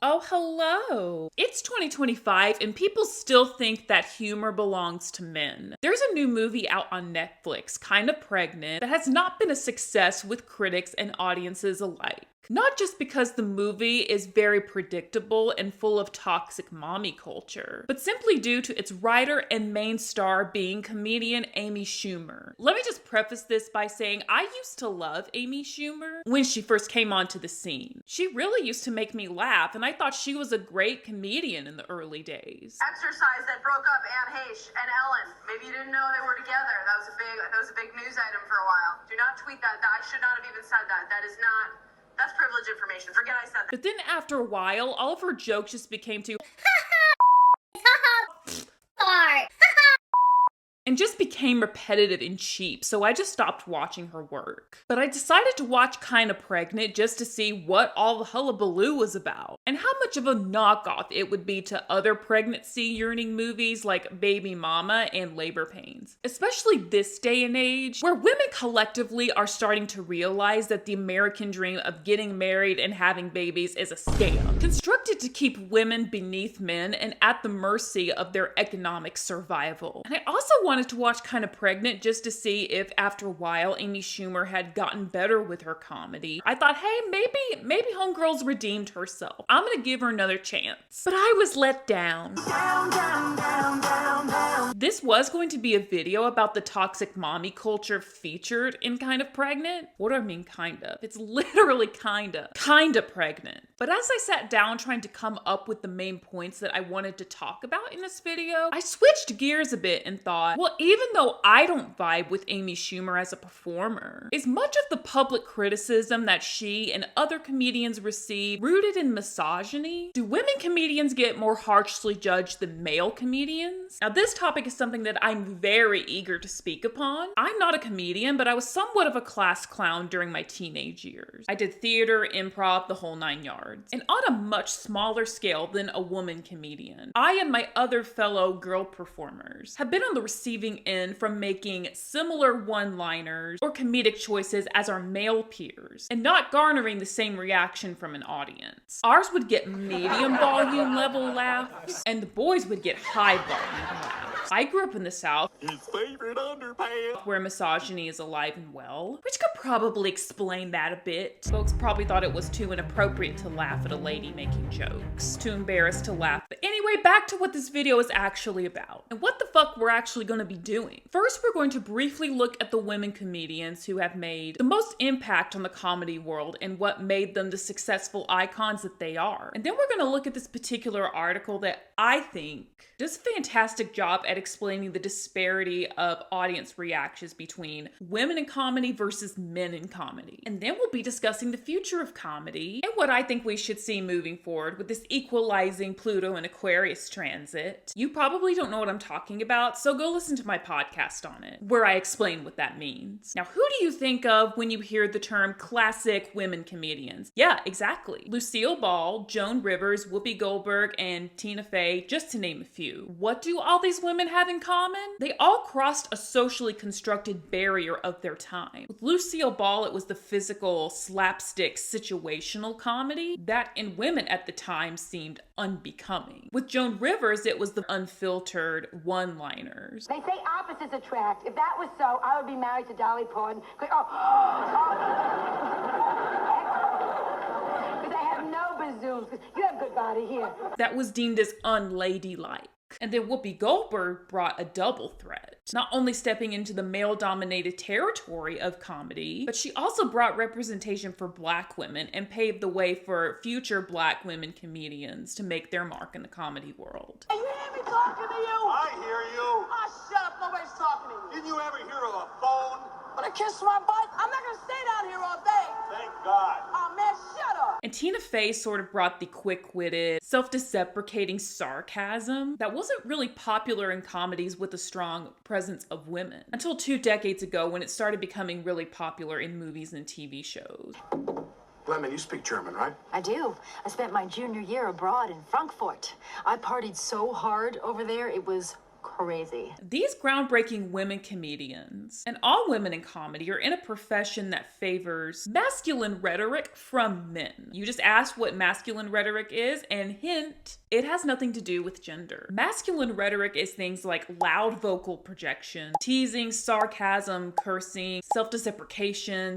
Oh, hello. It's 2025 and people still think that humor belongs to men. There's a new movie out on Netflix, Kinda Pregnant, that has not been a success with critics and audiences alike. Not just because the movie is very predictable and full of toxic mommy culture, but simply due to its writer and main star being comedian Amy Schumer. Let me just preface this by saying I used to love Amy Schumer when she first came onto the scene. She really used to make me laugh, and I thought she was a great comedian in the early days. Exercise that broke up Anne Heche and Ellen. Maybe you didn't know they were together. That was a big news item for a while. Do not tweet that. I should not have even said that. That's privileged information. Forget I said that. But then after a while, all of her jokes just became too and just became repetitive and cheap, so I just stopped watching her work. But I decided to watch Kinda Pregnant just to see what all the hullabaloo was about, and how much of a knockoff it would be to other pregnancy-yearning movies like Baby Mama and Labor Pains. Especially this day and age, where women collectively are starting to realize that the American dream of getting married and having babies is a scam, constructed to keep women beneath men and at the mercy of their economic survival. And I also wanted to watch Kinda Pregnant just to see if after a while Amy Schumer had gotten better with her comedy. I thought, hey, maybe Homegirl's redeemed herself. I'm gonna give her another chance. But I was let down. This was going to be a video about the toxic mommy culture featured in Kinda Pregnant. What do I mean kinda? It's literally kinda pregnant. But as I sat down trying to come up with the main points that I wanted to talk about in this video, I switched gears a bit and thought, well, even though I don't vibe with Amy Schumer as a performer, is much of the public criticism that she and other comedians receive rooted in misogyny? Do women comedians get more harshly judged than male comedians? Now, this topic is something that I'm very eager to speak upon. I'm not a comedian, but I was somewhat of a class clown during my teenage years. I did theater, improv, the whole 9 yards. And on a much smaller scale than a woman comedian, I and my other fellow girl performers have been on the receiving end from making similar one-liners or comedic choices as our male peers and not garnering the same reaction from an audience. Ours would get medium volume level laughs, and the boys would get high volume laughs. I grew up in the South, his favorite underpants, where misogyny is alive and well, which could probably explain that a bit. Folks probably thought it was too inappropriate to laugh at a lady making jokes, too embarrassed to laugh. But anyway, back to what this video is actually about, and what the fuck we're actually going to be doing. First, we're going to briefly look at the women comedians who have made the most impact on the comedy world and what made them the successful icons that they are. And then we're going to look at this particular article that I think does a fantastic job at explaining the disparity of audience reactions between women in comedy versus men in comedy. And then we'll be discussing the future of comedy and what I think we should see moving forward with this equalizing Pluto and Aquarius transit. You probably don't know what I'm talking about, so go listen to my podcast on it, where I explain what that means. Now, who do you think of when you hear the term classic women comedians? Yeah, exactly. Lucille Ball, Joan Rivers, Whoopi Goldberg, and Tina Fey, just to name a few. What do all these women have in common? They all crossed a socially constructed barrier of their time. With Lucille Ball, it was the physical, slapstick, situational comedy that in women at the time seemed unbecoming. With Joan Rivers, it was the unfiltered one-liners. They say opposites attract. If that was so, I would be married to Dolly Parton. Because I have no bazooms. You have good body here. That was deemed as unladylike. And then Whoopi Goldberg brought a double threat, not only stepping into the male-dominated territory of comedy, but she also brought representation for Black women and paved the way for future Black women comedians to make their mark in the comedy world. You hear me talking to you? I hear you. Oh, shut up. Nobody's talking to you. Didn't you ever hear of a phone? But a kiss my butt? I'm not gonna stay down here all day. Thank God. Oh, man, shut up. And Tina Fey sort of brought the quick-witted, self-deprecating sarcasm that wasn't really popular in comedies with a strong presence of women, until 2 decades ago when it started becoming really popular in movies and TV shows. Lemon, you speak German, right? I do. I spent my junior year abroad in Frankfurt. I partied so hard over there, it was crazy. These groundbreaking women comedians, and all women in comedy, are in a profession that favors masculine rhetoric from men. You just asked what masculine rhetoric is, and hint, it has nothing to do with gender. Masculine rhetoric is things like loud vocal projection, teasing, sarcasm, cursing, self-deprecation,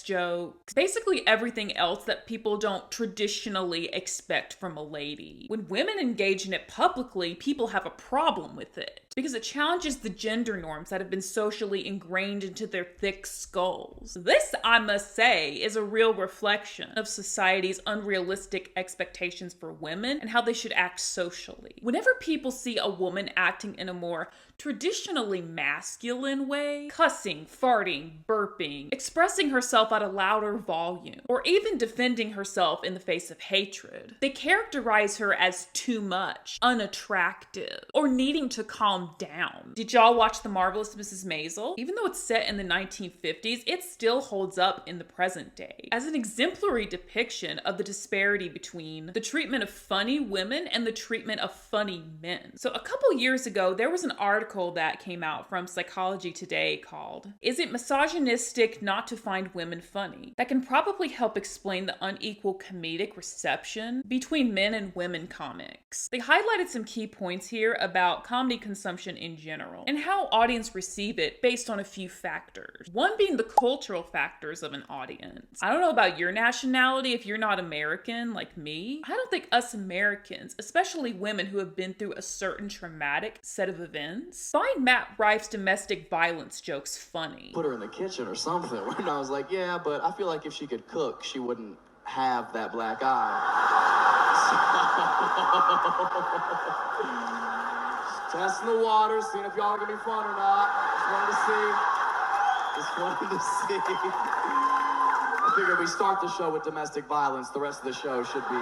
jokes, basically everything else that people don't traditionally expect from a lady. When women engage in it publicly, people have a problem with it because it challenges the gender norms that have been socially ingrained into their thick skulls. This, I must say, is a real reflection of society's unrealistic expectations for women and how they should act socially. Whenever people see a woman acting in a more traditionally masculine way, cussing, farting, burping, expressing herself at a louder volume, or even defending herself in the face of hatred, they characterize her as too much, unattractive, or needing to calm down. Did y'all watch The Marvelous Mrs. Maisel? Even though it's set in the 1950s, it still holds up in the present day as an exemplary depiction of the disparity between the treatment of funny women and the treatment of funny men. So a couple years ago, there was an article that came out from Psychology Today called, "Is it misogynistic not to find women funny?" That can probably help explain the unequal comedic reception between men and women comics. They highlighted some key points here about comedy consumption in general and how audience receive it based on a few factors. One being the cultural factors of an audience. I don't know about your nationality if you're not American like me. I don't think us Americans, especially women who have been through a certain traumatic set of events, find Matt Rife's domestic violence jokes funny. Put her in the kitchen or something. When I was like, yeah, but I feel like if she could cook, she wouldn't have that black eye. Just testing the water, seeing if y'all are gonna be fun or not. Just wanted to see. I figured we start the show with domestic violence. The rest of the show should be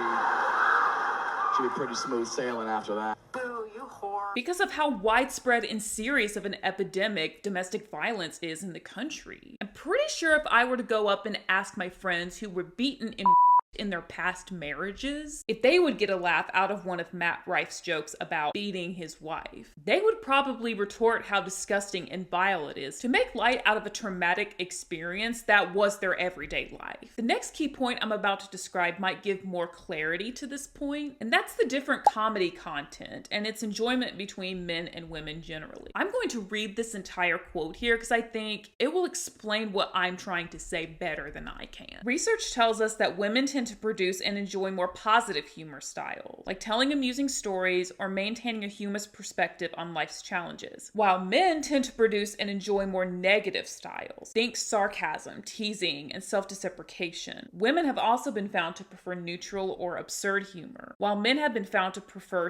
pretty smooth sailing after that. Boo, you whore. Because of how widespread and serious of an epidemic domestic violence is in the country. I'm pretty sure if I were to go up and ask my friends who were beaten and in their past marriages, if they would get a laugh out of one of Matt Rife's jokes about beating his wife, they would probably retort how disgusting and vile it is to make light out of a traumatic experience that was their everyday life. The next key point I'm about to describe might give more clarity to this point, and that's the different comedy content and its enjoyment between men and women generally. I'm going to read this entire quote here because I think it will explain what I'm trying to say better than I can. Research tells us that women tend to produce and enjoy more positive humor styles, like telling amusing stories or maintaining a humorous perspective on life's challenges, while men tend to produce and enjoy more negative styles. Think sarcasm, teasing, and self-deprecation. Women have also been found to prefer neutral or absurd humor, while men have been found to prefer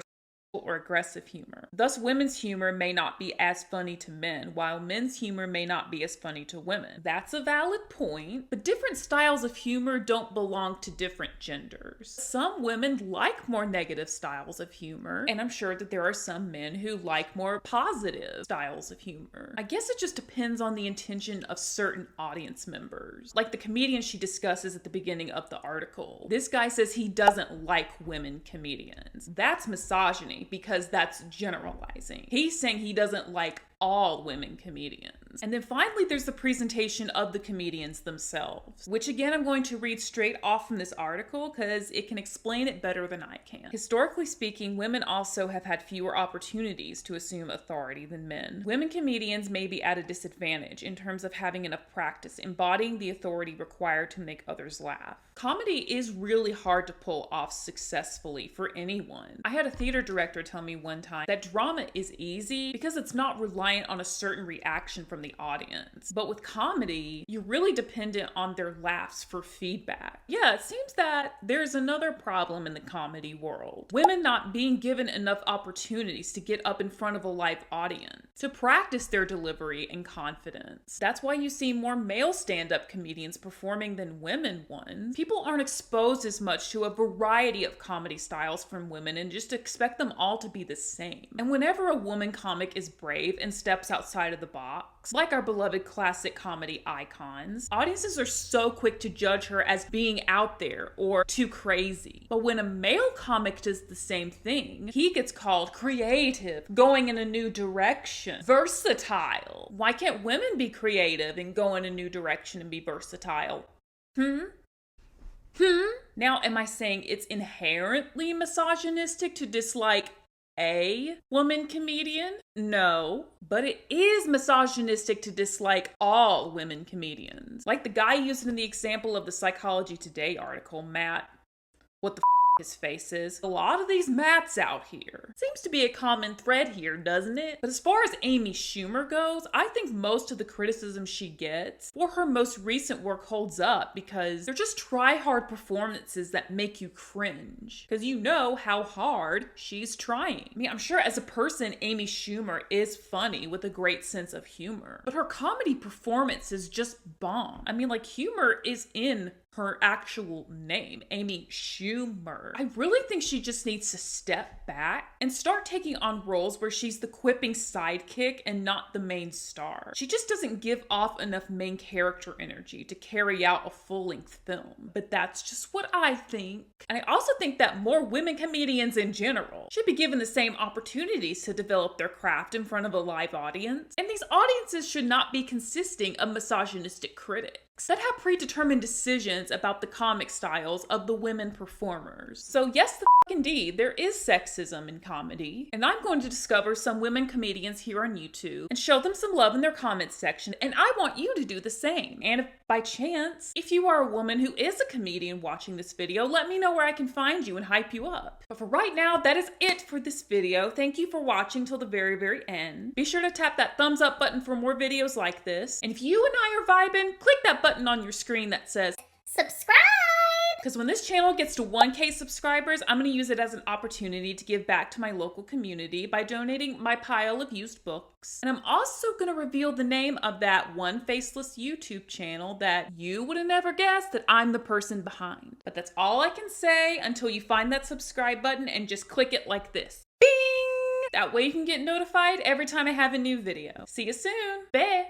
or aggressive humor. Thus, women's humor may not be as funny to men, while men's humor may not be as funny to women. That's a valid point, but different styles of humor don't belong to different genders. Some women like more negative styles of humor, and I'm sure that there are some men who like more positive styles of humor. I guess it just depends on the intention of certain audience members. Like the comedian she discusses at the beginning of the article. This guy says he doesn't like women comedians. That's misogyny, because that's generalizing. He's saying he doesn't like all women comedians. And then finally, there's the presentation of the comedians themselves, which again, I'm going to read straight off from this article because it can explain it better than I can. Historically speaking, women also have had fewer opportunities to assume authority than men. Women comedians may be at a disadvantage in terms of having enough practice embodying the authority required to make others laugh. Comedy is really hard to pull off successfully for anyone. I had a theater director tell me one time that drama is easy because it's not reliant on a certain reaction from the audience. But with comedy, you're really dependent on their laughs for feedback. Yeah, it seems that there's another problem in the comedy world. Women not being given enough opportunities to get up in front of a live audience, to practice their delivery and confidence. That's why you see more male stand-up comedians performing than women ones. People aren't exposed as much to a variety of comedy styles from women and just expect them all to be the same. And whenever a woman comic is brave and steps outside of the box, box. Like our beloved classic comedy icons, audiences are so quick to judge her as being out there or too crazy. But when a male comic does the same thing, he gets called creative, going in a new direction, versatile. Why can't women be creative and go in a new direction and be versatile? Now, am I saying it's inherently misogynistic to dislike a woman comedian? No, but it is misogynistic to dislike all women comedians. Like the guy used in the example of the Psychology Today article, Matt, what the his face is. A lot of these Matts out here. Seems to be a common thread here, doesn't it? But as far as Amy Schumer goes, I think most of the criticism she gets for her most recent work holds up because they're just try-hard performances that make you cringe. Because you know how hard she's trying. I mean, I'm sure as a person, Amy Schumer is funny with a great sense of humor. But her comedy performance is just bomb. I mean, like, humor is in her actual name, Amy Schumer. I really think she just needs to step back and start taking on roles where she's the quipping sidekick and not the main star. She just doesn't give off enough main character energy to carry out a full-length film. But that's just what I think. And I also think that more women comedians in general should be given the same opportunities to develop their craft in front of a live audience. And these audiences should not be consisting of misogynistic critics that have predetermined decisions about the comic styles of the women performers. So yes, indeed, there is sexism in comedy, and I'm going to discover some women comedians here on YouTube and show them some love in their comments section, and I want you to do the same. And if by chance, if you are a woman who is a comedian watching this video, let me know where I can find you and hype you up. But for right now, that is it for this video. Thank you for watching till the very, very end. Be sure to tap that thumbs up button for more videos like this. And if you and I are vibing, click that button on your screen that says subscribe. Because when this channel gets to 1K subscribers, I'm going to use it as an opportunity to give back to my local community by donating my pile of used books. And I'm also going to reveal the name of that one faceless YouTube channel that you would have never guessed that I'm the person behind. But that's all I can say until you find that subscribe button and just click it like this. Bing! That way you can get notified every time I have a new video. See you soon. Bye!